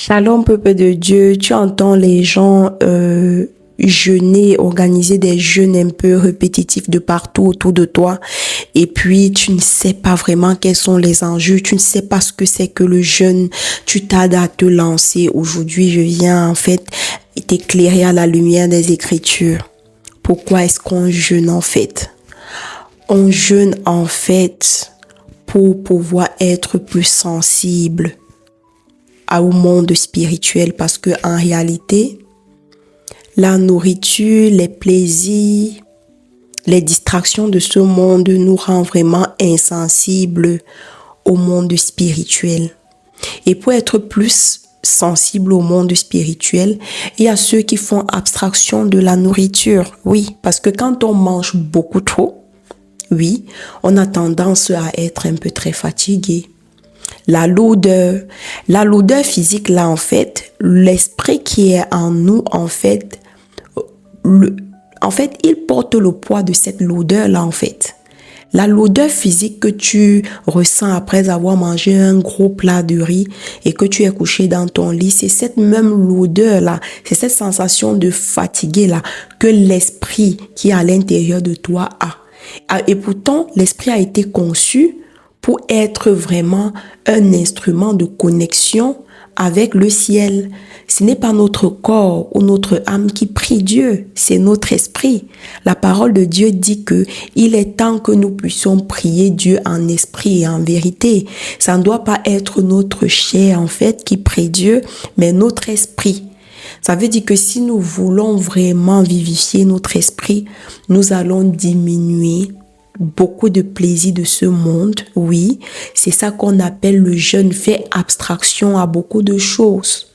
Shalom, peuple de Dieu, tu entends les gens jeûner, organiser des jeûnes un peu répétitifs de partout autour de toi. Et puis, tu ne sais pas vraiment quels sont les enjeux, tu ne sais pas ce que c'est que le jeûne. Tu tardes à te lancer. Aujourd'hui, je viens en fait t'éclairer à la lumière des Écritures. Pourquoi est-ce qu'on jeûne en fait? On jeûne en fait pour pouvoir être plus sensible au monde spirituel, parce que en réalité, la nourriture, les plaisirs, les distractions de ce monde nous rend vraiment insensibles au monde spirituel. Et pour être plus sensible au monde spirituel, il y a ceux qui font abstraction de la nourriture. Oui, parce que quand on mange beaucoup trop, oui, on a tendance à être un peu très fatigué. La lourdeur physique là en fait, l'esprit qui est en nous en fait, il porte le poids de cette lourdeur là en fait. La lourdeur physique que tu ressens après avoir mangé un gros plat de riz et que tu es couché dans ton lit, c'est cette même lourdeur là, c'est cette sensation de fatigué là que l'esprit qui est à l'intérieur de toi a. Et pourtant, l'esprit a été conçu pour être vraiment un instrument de connexion avec le ciel. Ce n'est pas notre corps ou notre âme qui prie Dieu, c'est notre esprit. La parole de Dieu dit que il est temps que nous puissions prier Dieu en esprit et en vérité. Ça ne doit pas être notre chair en fait qui prie Dieu, mais notre esprit. Ça veut dire que si nous voulons vraiment vivifier notre esprit, nous allons diminuer beaucoup de plaisir de ce monde. Oui, c'est ça qu'on appelle le jeûne, fait abstraction à beaucoup de choses.